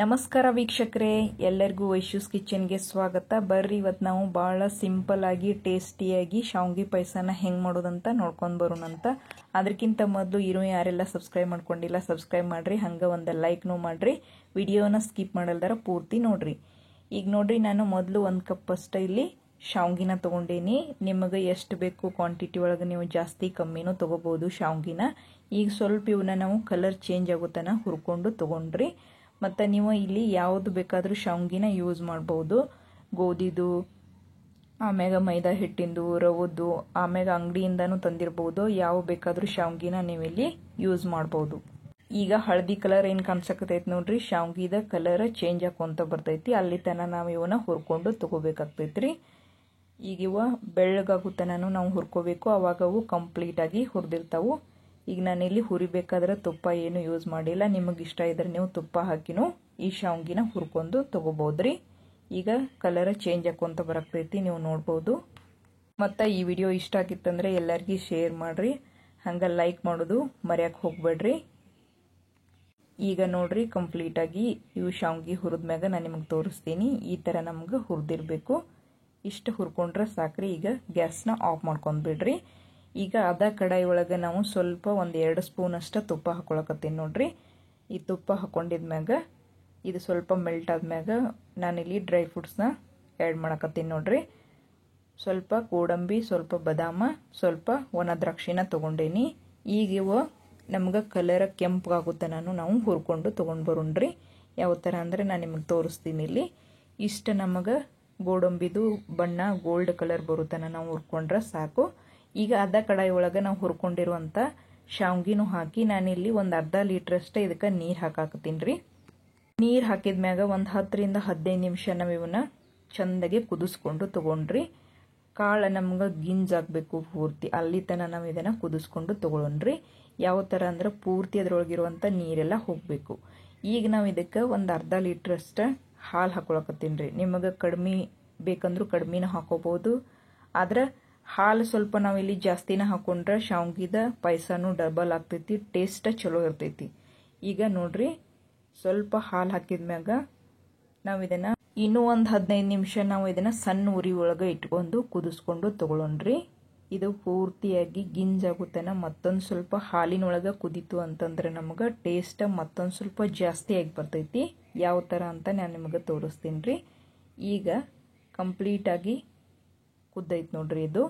ನಮಸ್ಕಾರ ವೀಕ್ಷಕರೇ, ಎಲ್ಲರಿಗೂ ವೈಶ್ಯೂಸ್ ಕಿಚನ್ಗೆ ಸ್ವಾಗತ. ಬರ್ರಿ, ಇವತ್ತು ನಾವು ಭಾಳ ಸಿಂಪಲ್ ಆಗಿ ಟೇಸ್ಟಿಯಾಗಿ ಶಾವ್ಗೆ ಪಾಯಸನ ಹೆಂಗೆ ಮಾಡೋದಂತ ನೋಡ್ಕೊಂಡು ಬರೋಣಂತ. ಅದಕ್ಕಿಂತ ಮೊದಲು ಯಾರೆಲ್ಲ ಸಬ್ಸ್ಕ್ರೈಬ್ ಮಾಡ್ಕೊಂಡಿಲ್ಲ ಸಬ್ಸ್ಕ್ರೈಬ್ ಮಾಡ್ರಿ, ಹಂಗೆ ಒಂದು ಲೈಕ್ನೂ ಮಾಡ್ರಿ, ವಿಡಿಯೋನ ಸ್ಕಿಪ್ ಮಾಡಲ್ದಾರ ಪೂರ್ತಿ ನೋಡ್ರಿ. ಈಗ ನೋಡ್ರಿ, ನಾನು ಮೊದಲು 1 ಕಪ್ ಅಷ್ಟು ಇಲ್ಲಿ ಶಾವ್ಗಿನ ತೊಗೊಂಡೇನಿ. ನಿಮಗೆ ಎಷ್ಟು ಬೇಕು ಕ್ವಾಂಟಿಟಿ ಒಳಗೆ ನೀವು ಜಾಸ್ತಿ ಕಮ್ಮಿನೂ ತೊಗೋಬೋದು ಶಾವ್ಗಿನ. ಈಗ ಸ್ವಲ್ಪ ಇವನ್ನ ನಾವು ಕಲರ್ ಚೇಂಜ್ ಆಗುತ್ತಾನ ಹುರ್ಕೊಂಡು ತೊಗೊಂಡ್ರಿ. ಮತ್ತು ನೀವು ಇಲ್ಲಿ ಯಾವುದು ಬೇಕಾದರೂ ಶಾವ್ಗಿನ ಯೂಸ್ ಮಾಡ್ಬೋದು. ಗೋಧಿದು, ಆಮ್ಯಾಗ ಮೈದಾ ಹಿಟ್ಟಿಂದು, ರವದ್ದು, ಆಮ್ಯಾಗ ಅಂಗಡಿಯಿಂದನೂ ತಂದಿರ್ಬೋದು. ಯಾವ ಬೇಕಾದರೂ ಶಾವ್ಗಿನ ನೀವಿಲ್ಲಿ ಯೂಸ್ ಮಾಡ್ಬೋದು. ಈಗ ಹಳದಿ ಕಲರ್ ಏನು ಕಾಣಿಸಕತೈತಿ ನೋಡ್ರಿ, ಶಾವ್ಗಿದ ಕಲರ್ ಚೇಂಜ್ ಆಕೊಂತ ಬರ್ತೈತಿ. ಅಲ್ಲಿ ತನಕ ನಾವು ಇವನ್ನ ಹುರ್ಕೊಂಡು ತೊಗೋಬೇಕಾಗ್ತೈತ್ರಿ. ಈಗ ಇವ ಬೆಳ್ಳಗಾಗೋ ತನಕ ನಾವು ಹುರ್ಕೋಬೇಕು, ಅವಾಗ ಅವು ಕಂಪ್ಲೀಟಾಗಿ ಹುರಿದಿರ್ತಾವು. ಈಗ ನಾನಿಲ್ಲಿ ಹುರಿಬೇಕಾದ್ರೆ ತುಪ್ಪ ಏನು ಯೂಸ್ ಮಾಡಿಲ್ಲ. ನಿಮಗೆ ಇಷ್ಟ ಇದ್ರೆ ನೀವು ತುಪ್ಪ ಹಾಕಿನೂ ಈ ಶಾವ್ಗಿನ ಹುರ್ಕೊಂಡು ತೊಗೋಬೋದ್ರಿ. ಈಗ ಕಲರ್ ಚೇಂಜ್ ಆಕೊಂತ ಬರಾಕ್ತೈತಿ, ನೀವು ನೋಡ್ಬೋದು. ಮತ್ತು ಈ ವಿಡಿಯೋ ಇಷ್ಟ ಆಗಿತ್ತಂದ್ರೆ ಎಲ್ಲರಿಗೂ ಶೇರ್ ಮಾಡಿರಿ, ಹಂಗೆ ಲೈಕ್ ಮಾಡೋದು ಮರ್ಯಾಕೆ ಹೋಗ್ಬೇಡ್ರಿ. ಈಗ ನೋಡ್ರಿ, ಕಂಪ್ಲೀಟಾಗಿ ಇವು ಶಾವ್ಗಿ ಹುರಿದ್ಮ್ಯಾಗ ನಾನು ನಿಮಗೆ ತೋರಿಸ್ತೀನಿ. ಈ ಥರ ನಮ್ಗೆ ಹುರಿದಿರ್ಬೇಕು. ಇಷ್ಟು ಹುರ್ಕೊಂಡ್ರೆ ಸಾಕ್ರಿ. ಈಗ ಗ್ಯಾಸ್ನ ಆಫ್ ಮಾಡ್ಕೊಂಡ್ಬಿಡ್ರಿ. ಈಗ ಅದ ಕಡಾಯಿ ಒಳಗೆ ನಾವು ಸ್ವಲ್ಪ 1-2 ಸ್ಪೂನ್ ಅಷ್ಟು ತುಪ್ಪ ಹಾಕೊಳಕತ್ತೀನಿ ನೋಡ್ರಿ. ಈ ತುಪ್ಪ ಹಾಕೊಂಡಿದ್ಮ್ಯಾಗ ಇದು ಸ್ವಲ್ಪ ಮೆಲ್ಟ್ ಆದ್ಮ್ಯಾಗ ನಾನಿಲ್ಲಿ ಡ್ರೈ ಫ್ರೂಟ್ಸ್ನ ಆ್ಯಡ್ ಮಾಡಕತ್ತೀನಿ ನೋಡ್ರಿ. ಸ್ವಲ್ಪ ಗೋಡಂಬಿ, ಸ್ವಲ್ಪ ಬಾದಾಮ, ಸ್ವಲ್ಪ ಒಣ ದ್ರಾಕ್ಷಿನ ತೊಗೊಂಡೇನಿ. ಈಗ ಇವು ನಮ್ಗೆ ಕಲರ್ ಕೆಂಪಗಾಗುತ್ತೆ ನಾವು ಹುರ್ಕೊಂಡು ತೊಗೊಂಡು ಬರೋಣ್ರಿ. ಯಾವ ಥರ ಅಂದರೆ ನಾನು ನಿಮಗೆ ತೋರಿಸ್ತೀನಿ. ಇಲ್ಲಿ ಇಷ್ಟು ನಮಗೆ ಗೋಡಂಬಿದು ಬಣ್ಣ ಗೋಲ್ಡ್ ಕಲರ್ ಬರುತ್ತಾನ ನಾವು ಹುರ್ಕೊಂಡ್ರೆ ಸಾಕು. ಈಗ ಅದ ಕಡಾಯಿ ಒಳಗೆ ನಾವು ಹುರ್ಕೊಂಡಿರುವಂಥ ಶಾವ್ಗಿನೂ ಹಾಕಿ ನಾನಿಲ್ಲಿ ಒಂದು ಅರ್ಧ ಲೀಟ್ರಷ್ಟೇ ಇದಕ್ಕೆ ನೀರು ಹಾಕಾಕತ್ತೀನಿ ರೀ. ನೀರು ಹಾಕಿದ್ಮ್ಯಾಗ ಒಂದು 10-15 ನಿಮಿಷ ನಾವು ಇವನ್ನ ಚೆಂದಾಗಿ ಕುದಿಸ್ಕೊಂಡು ತೊಗೊಂಡ್ರಿ. ಕಾಳು ನಮ್ಗೆ ಗಿಂಜಾಗಬೇಕು ಪೂರ್ತಿ, ಅಲ್ಲಿ ತನಕ ನಾವು ಇದನ್ನು ಕುದಿಸ್ಕೊಂಡು ತೊಗೊಳೋಣ್ರಿ. ಯಾವ ಥರ ಅಂದ್ರೆ ಪೂರ್ತಿ ಅದರೊಳಗಿರುವಂಥ ನೀರೆಲ್ಲ ಹೋಗಬೇಕು. ಈಗ ನಾವು ಇದಕ್ಕೆ ಒಂದು ಅರ್ಧ ಲೀಟ್ರಷ್ಟು ಹಾಲು ಹಾಕೊಳಕತ್ತೀನಿ ರೀ. ನಿಮಗೆ ಕಡಿಮೆ ಬೇಕಂದ್ರೂ ಕಡಿಮೆನ ಹಾಕೋಬೋದು. ಆದ್ರೆ ಹಾಲು ಸ್ವಲ್ಪ ನಾವಿಲ್ಲಿ ಜಾಸ್ತಿನ ಹಾಕೊಂಡ್ರೆ ಶಾವ್ಗಿದ ಪಾಯಸನೂ ಡಬಲ್ ಆಗ್ತೈತಿ, ಟೇಸ್ಟ್ ಚಲೋ ಇರ್ತೈತಿ. ಈಗ ನೋಡ್ರಿ, ಸ್ವಲ್ಪ ಹಾಲು ಹಾಕಿದ್ಮ್ಯಾಗ ನಾವು ಇದನ್ನು ಇನ್ನೂ ಒಂದು 15 ನಿಮಿಷ ನಾವು ಇದನ್ನು ಸಣ್ಣ ಉರಿ ಒಳಗೆ ಇಟ್ಕೊಂಡು ಕುದಿಸ್ಕೊಂಡು ತೊಗೊಳೋಣ್ರಿ. ಇದು ಪೂರ್ತಿಯಾಗಿ ಗಿಂಜಾಗುತ್ತಾನ ಮತ್ತೊಂದು ಸ್ವಲ್ಪ ಹಾಲಿನೊಳಗೆ ಕುದೀತು ಅಂತಂದ್ರೆ ನಮಗೆ ಟೇಸ್ಟ್ ಮತ್ತೊಂದು ಸ್ವಲ್ಪ ಜಾಸ್ತಿ ಆಗಿ ಬರ್ತೈತಿ. ಯಾವ ಥರ ಅಂತ ನಾನು ನಿಮಗೆ ತೋರಿಸ್ತೀನಿ ರೀ. ಈಗ ಕಂಪ್ಲೀಟಾಗಿ ಕುದ್ದೈತೆ ನೋಡ್ರಿ ಇದು.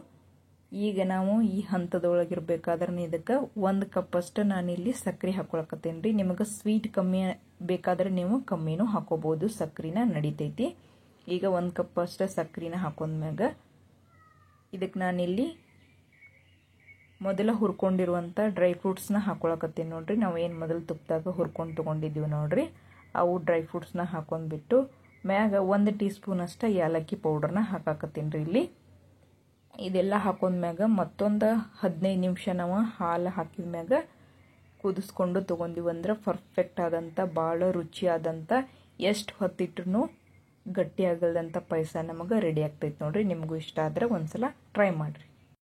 ಈಗ ನಾವು ಈ ಹಂತದೊಳಗಿರ್ಬೇಕಾದ್ರೆ ಇದಕ್ಕೆ 1 ಕಪ್ ಅಷ್ಟು ನಾನಿಲ್ಲಿ ಸಕ್ಕರೆ ಹಾಕೊಳಕತ್ತೇನೆ ರೀ. ನಿಮಗೆ ಸ್ವೀಟ್ ಕಮ್ಮಿ ಬೇಕಾದ್ರೆ ನೀವು ಕಮ್ಮಿನೂ ಹಾಕೋಬಹುದು, ಸಕ್ಕರೆನ ನಡಿತೈತಿ. ಈಗ 1 ಕಪ್ ಅಷ್ಟು ಸಕ್ಕರೆನ ಹಾಕೊಂಡ್ಮ್ಯಾಗ ಇದಕ್ಕೆ ನಾನಿಲ್ಲಿ ಮೊದಲ ಹುರ್ಕೊಂಡಿರುವಂಥ ಡ್ರೈ ಫ್ರೂಟ್ಸ್ನ ಹಾಕೊಳಕತ್ತೀನಿ ನೋಡ್ರಿ. ನಾವು ಏನು ಮೊದಲು ತುಪ್ಪದಾಗ ಹುರ್ಕೊಂಡು ತೊಗೊಂಡಿದ್ದೀವಿ ನೋಡ್ರಿ, ಅವು ಡ್ರೈ ಫ್ರೂಟ್ಸ್ನ ಹಾಕೊಂಡ್ಬಿಟ್ಟು ಮ್ಯಾಗ 1 ಟೀ ಸ್ಪೂನ್ ಅಷ್ಟು ಏಲಕ್ಕಿ ಪೌಡರ್ನ ಹಾಕಾಕತ್ತೀನಿ ರೀ ಇಲ್ಲಿ. ಇದೆಲ್ಲ ಹಾಕೊಂಡ್ಮ್ಯಾಗ ಮತ್ತೊಂದು 15 ನಿಮಿಷ ನಾವು ಹಾಲು ಹಾಕಿದ್ಮ್ಯಾಗ ಕುದಿಸ್ಕೊಂಡು ತೊಗೊಂಡಿವಿ ಅಂದ್ರೆ ಪರ್ಫೆಕ್ಟ್ ಆದಂಥ ಭಾಳ ರುಚಿಯಾದಂಥ ಎಷ್ಟು ಹೊತ್ತಿಟ್ರೂ ಗಟ್ಟಿ ಆಗಲ್ದಂಥ ಪಾಯಸ ನಮಗೆ ರೆಡಿ ಆಗ್ತೈತೆ ನೋಡ್ರಿ. ನಿಮಗೂ ಇಷ್ಟ ಆದರೆ ಒಂದ್ಸಲ ಟ್ರೈ ಮಾಡಿರಿ.